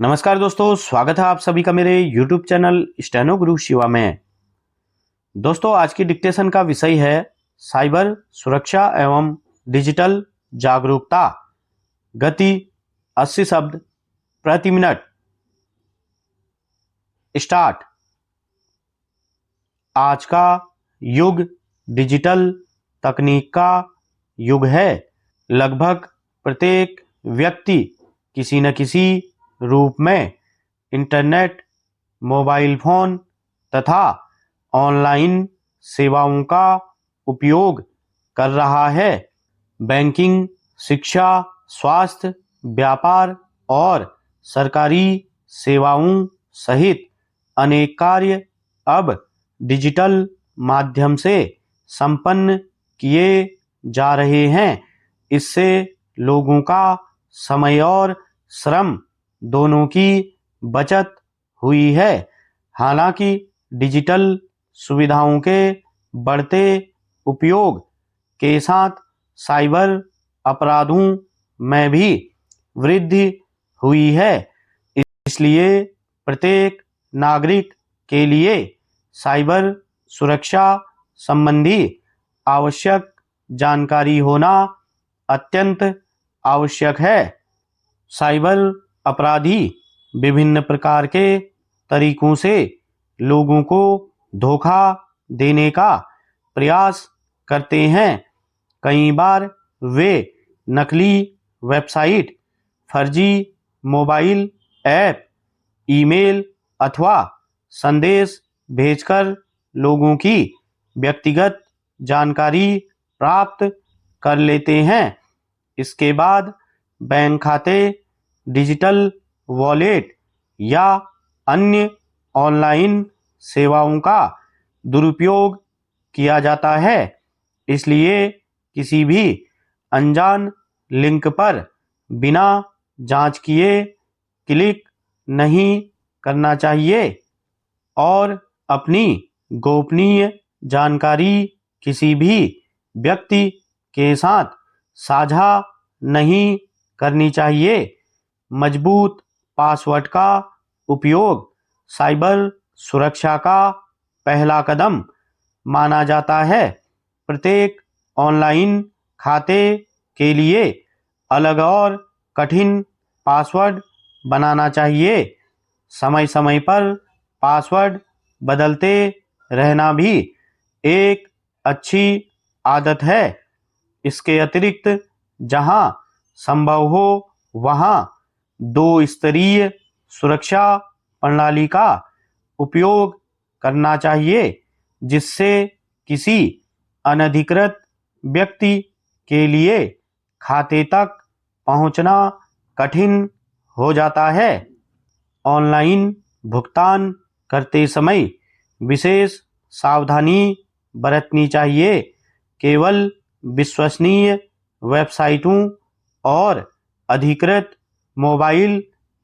नमस्कार दोस्तों, स्वागत है आप सभी का मेरे YouTube चैनल स्टेनो गुरु शिवा में। दोस्तों, आज की डिक्टेशन का विषय है साइबर सुरक्षा एवं डिजिटल जागरूकता। गति 80 शब्द प्रति मिनट। स्टार्ट। आज का युग डिजिटल तकनीक का युग है। लगभग प्रत्येक व्यक्ति किसी न किसी रूप में इंटरनेट, मोबाइल फोन तथा ऑनलाइन सेवाओं का उपयोग कर रहा है। बैंकिंग, शिक्षा, स्वास्थ्य, व्यापार और सरकारी सेवाओं सहित अनेक कार्य अब डिजिटल माध्यम से संपन्न किए जा रहे हैं। इससे लोगों का समय और श्रम दोनों की बचत हुई है। हालांकि डिजिटल सुविधाओं के बढ़ते उपयोग के साथ साइबर अपराधों में भी वृद्धि हुई है। इसलिए प्रत्येक नागरिक के लिए साइबर सुरक्षा संबंधी आवश्यक जानकारी होना अत्यंत आवश्यक है। साइबर अपराधी विभिन्न प्रकार के तरीकों से लोगों को धोखा देने का प्रयास करते हैं। कई बार वे नकली वेबसाइट, फर्जी मोबाइल ऐप, ईमेल अथवा संदेश भेजकर लोगों की व्यक्तिगत जानकारी प्राप्त कर लेते हैं। इसके बाद बैंक खाते, डिजिटल वॉलेट या अन्य ऑनलाइन सेवाओं का दुरुपयोग किया जाता है। इसलिए किसी भी अनजान लिंक पर बिना जांच किए क्लिक नहीं करना चाहिए और अपनी गोपनीय जानकारी किसी भी व्यक्ति के साथ साझा नहीं करनी चाहिए। मजबूत पासवर्ड का उपयोग साइबर सुरक्षा का पहला कदम माना जाता है। प्रत्येक ऑनलाइन खाते के लिए अलग और कठिन पासवर्ड बनाना चाहिए। समय समय पर पासवर्ड बदलते रहना भी एक अच्छी आदत है। इसके अतिरिक्त जहां संभव हो वहां 2 स्तरीय सुरक्षा प्रणाली का उपयोग करना चाहिए, जिससे किसी अनधिकृत व्यक्ति के लिए खाते तक पहुंचना कठिन हो जाता है। ऑनलाइन भुगतान करते समय विशेष सावधानी बरतनी चाहिए। केवल विश्वसनीय वेबसाइटों और अधिकृत मोबाइल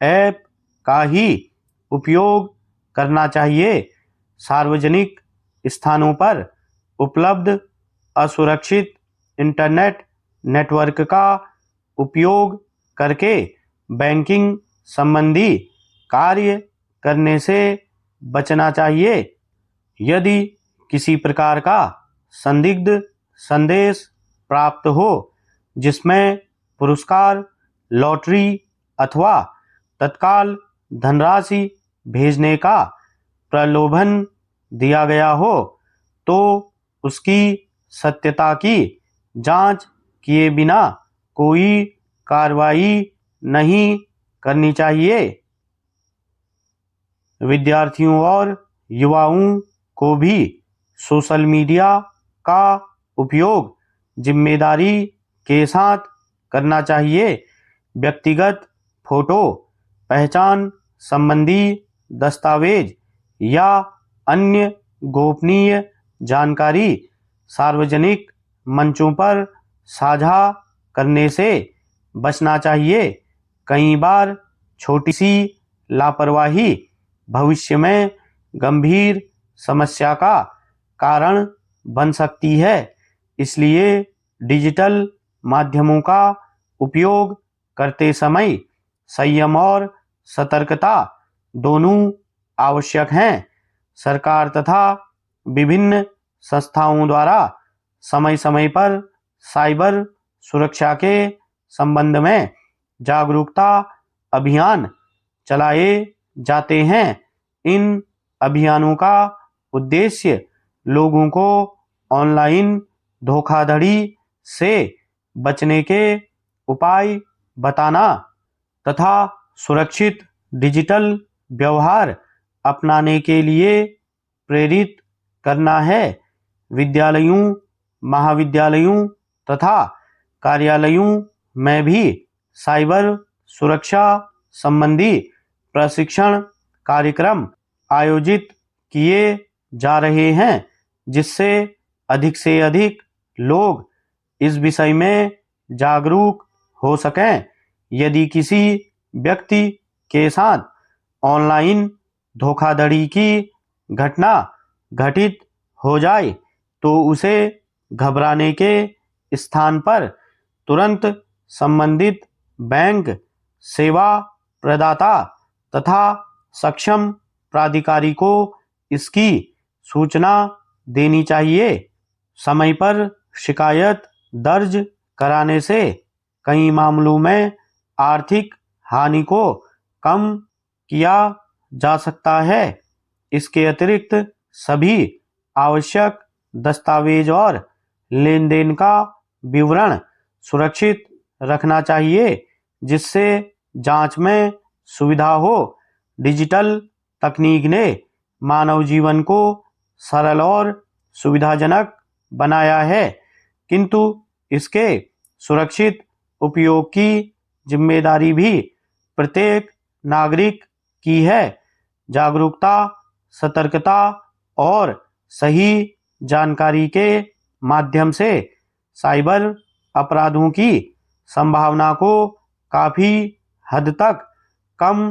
ऐप का ही उपयोग करना चाहिए। सार्वजनिक स्थानों पर उपलब्ध असुरक्षित इंटरनेट नेटवर्क का उपयोग करके बैंकिंग संबंधी कार्य करने से बचना चाहिए। यदि किसी प्रकार का संदिग्ध संदेश प्राप्त हो जिसमें पुरस्कार, लॉटरी अथवा तत्काल धनराशि भेजने का प्रलोभन दिया गया हो, तो उसकी सत्यता की जांच किए बिना कोई कार्रवाई नहीं करनी चाहिए। विद्यार्थियों और युवाओं को भी सोशल मीडिया का उपयोग जिम्मेदारी के साथ करना चाहिए। व्यक्तिगत फोटो, पहचान संबंधी दस्तावेज या अन्य गोपनीय जानकारी सार्वजनिक मंचों पर साझा करने से बचना चाहिए। कई बार छोटी सी लापरवाही भविष्य में गंभीर समस्या का कारण बन सकती है। इसलिए डिजिटल माध्यमों का उपयोग करते समय संयम और सतर्कता दोनों आवश्यक हैं। सरकार तथा विभिन्न संस्थाओं द्वारा समय समय पर साइबर सुरक्षा के संबंध में जागरूकता अभियान चलाए जाते हैं। इन अभियानों का उद्देश्य लोगों को ऑनलाइन धोखाधड़ी से बचने के उपाय बताना तथा सुरक्षित डिजिटल व्यवहार अपनाने के लिए प्रेरित करना है। विद्यालयों, महाविद्यालयों तथा कार्यालयों में भी साइबर सुरक्षा संबंधी प्रशिक्षण कार्यक्रम आयोजित किए जा रहे हैं, जिससे अधिक से अधिक लोग इस विषय में जागरूक हो सकें। यदि किसी व्यक्ति के साथ ऑनलाइन धोखाधड़ी की घटना घटित हो जाए तो उसे घबराने के स्थान पर तुरंत संबंधित बैंक, सेवा प्रदाता तथा सक्षम प्राधिकारी को इसकी सूचना देनी चाहिए। समय पर शिकायत दर्ज कराने से कई मामलों में आर्थिक हानि को कम किया जा सकता है। इसके अतिरिक्त सभी आवश्यक दस्तावेज और लेन देन का विवरण सुरक्षित रखना चाहिए, जिससे जांच में सुविधा हो। डिजिटल तकनीक ने मानव जीवन को सरल और सुविधाजनक बनाया है, किंतु इसके सुरक्षित उपयोग की जिम्मेदारी भी प्रत्येक नागरिक की है। जागरूकता, सतर्कता और सही जानकारी के माध्यम से साइबर अपराधों की संभावना को काफी हद तक कम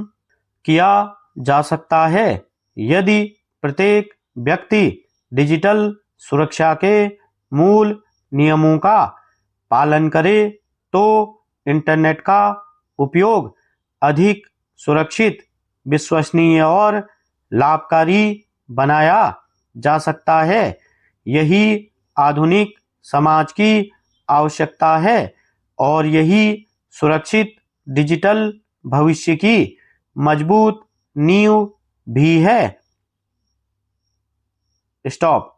किया जा सकता है। यदि प्रत्येक व्यक्ति डिजिटल सुरक्षा के मूल नियमों का पालन करे तो इंटरनेट का उपयोग अधिक सुरक्षित, विश्वसनीय और लाभकारी बनाया जा सकता है। यही आधुनिक समाज की आवश्यकता है और यही सुरक्षित डिजिटल भविष्य की मजबूत नींव भी है। स्टॉप।